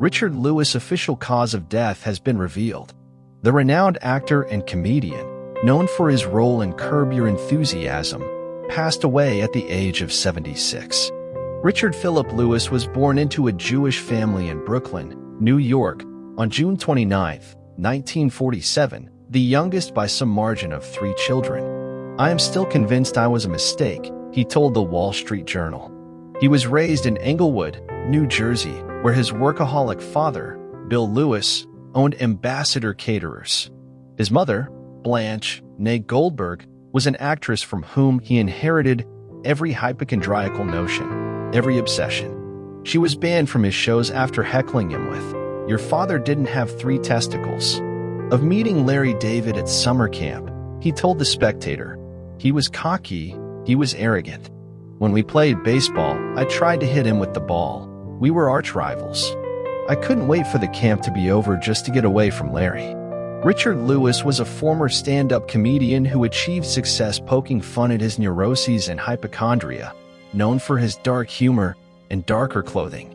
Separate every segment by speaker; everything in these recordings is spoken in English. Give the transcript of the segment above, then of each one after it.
Speaker 1: Richard Lewis' official cause of death has been revealed. The renowned actor and comedian, known for his role in Curb Your Enthusiasm, passed away at the age of 76. Richard Philip Lewis was born into a Jewish family in Brooklyn, New York, on June 29, 1947, the youngest by some margin of 3 children. "I am still convinced I was a mistake," he told the Wall Street Journal. He was raised in Englewood, New Jersey, where his workaholic father, Bill Lewis, owned Ambassador Caterers. His mother, Blanche née Goldberg, was an actress from whom he inherited every hypochondriacal notion, every obsession. She was banned from his shows after heckling him with, "Your father didn't have 3 testicles." Of meeting Larry David at summer camp, he told The Spectator, "He was cocky, he was arrogant. When we played baseball, I tried to hit him with the ball. We were arch rivals. I couldn't wait for the camp to be over just to get away from Larry." Richard Lewis was a former stand-up comedian who achieved success poking fun at his neuroses and hypochondria, known for his dark humor and darker clothing.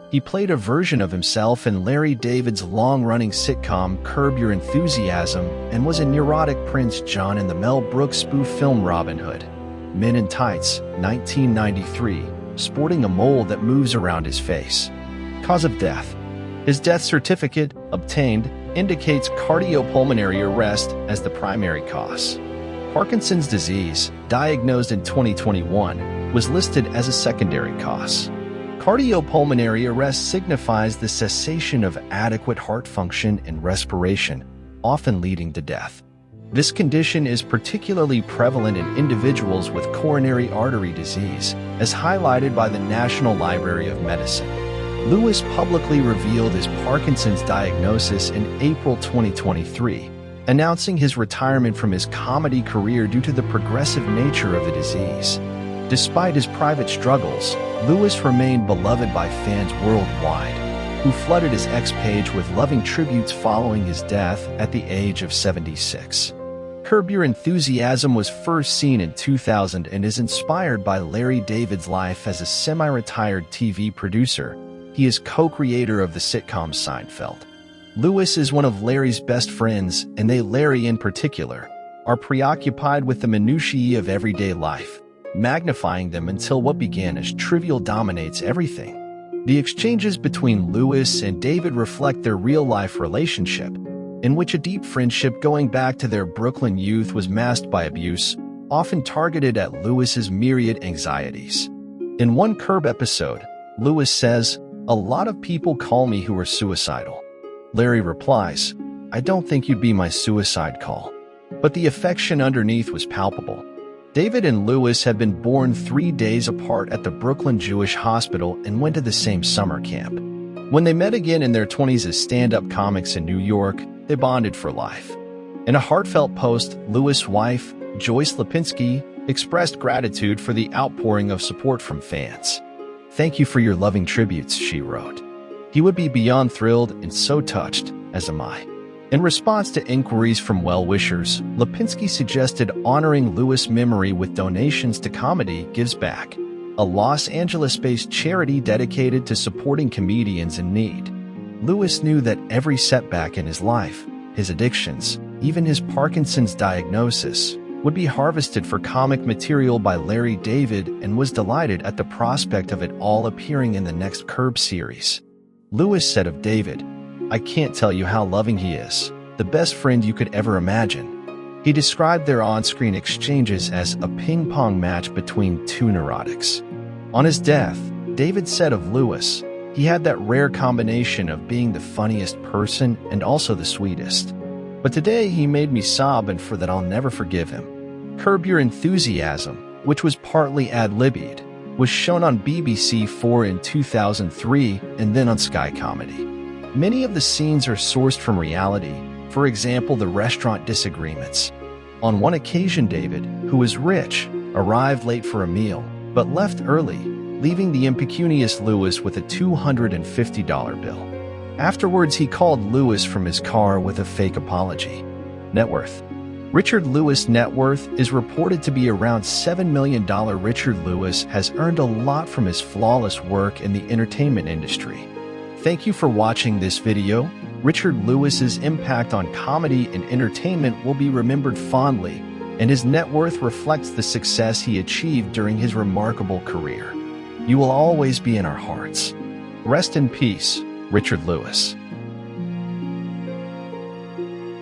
Speaker 1: He played a version of himself in Larry David's long-running sitcom Curb Your Enthusiasm and was a neurotic Prince John in the Mel Brooks spoof film Robin Hood. Men in Tights, 1993, sporting a mole that moves around his face. Cause of death. His death certificate, obtained, indicates cardiopulmonary arrest as the primary cause. Parkinson's disease, diagnosed in 2021, was listed as a secondary cause. Cardiopulmonary arrest signifies the cessation of adequate heart function and respiration, often leading to death. This condition is particularly prevalent in individuals with coronary artery disease, as highlighted by the National Library of Medicine. Lewis publicly revealed his Parkinson's diagnosis in April 2023, announcing his retirement from his comedy career due to the progressive nature of the disease. Despite his private struggles, Lewis remained beloved by fans worldwide, who flooded his X page with loving tributes following his death at the age of 76. Curb Your Enthusiasm was first seen in 2000 and is inspired by Larry David's life as a semi-retired TV producer. He is co-creator of the sitcom Seinfeld. Lewis is one of Larry's best friends, and they, Larry in particular, are preoccupied with the minutiae of everyday life, magnifying them until what began as trivial dominates everything. The exchanges between Lewis and David reflect their real-life relationship, in which a deep friendship going back to their Brooklyn youth was masked by abuse, often targeted at Lewis's myriad anxieties. In one Curb episode, Lewis says, "A lot of people call me who are suicidal." Larry replies, "I don't think you'd be my suicide call." But the affection underneath was palpable. David and Lewis had been born 3 days apart at the Brooklyn Jewish Hospital and went to the same summer camp. When they met again in their 20s as stand-up comics in New York, they bonded for life. In a heartfelt post, Lewis' wife, Joyce Lipinski, expressed gratitude for the outpouring of support from fans. "Thank you for your loving tributes," she wrote. "He would be beyond thrilled and so touched, as am I." In response to inquiries from well-wishers, Lipinski suggested honoring Lewis' memory with donations to Comedy Gives Back, a Los Angeles-based charity dedicated to supporting comedians in need. Lewis knew that every setback in his life, his addictions, even his Parkinson's diagnosis, would be harvested for comic material by Larry David and was delighted at the prospect of it all appearing in the next Curb series. Lewis said of David, "I can't tell you how loving he is, the best friend you could ever imagine." He described their on-screen exchanges as a ping-pong match between 2 neurotics. On his death, David said of Lewis, "He had that rare combination of being the funniest person and also the sweetest. But today he made me sob, and for that I'll never forgive him." Curb Your Enthusiasm, which was partly ad-libbed, was shown on BBC4 in 2003 and then on Sky Comedy. Many of the scenes are sourced from reality, for example the restaurant disagreements. On one occasion David, who was rich, arrived late for a meal, but left early, leaving the impecunious Lewis with a $250 bill. Afterwards he called Lewis from his car with a fake apology. Net worth. Richard Lewis' net worth is reported to be around $7 million. Richard Lewis has earned a lot from his flawless work in the entertainment industry. Thank you for watching this video. Richard Lewis's impact on comedy and entertainment will be remembered fondly, and his net worth reflects the success he achieved during his remarkable career. You will always be in our hearts. Rest in peace, Richard Lewis.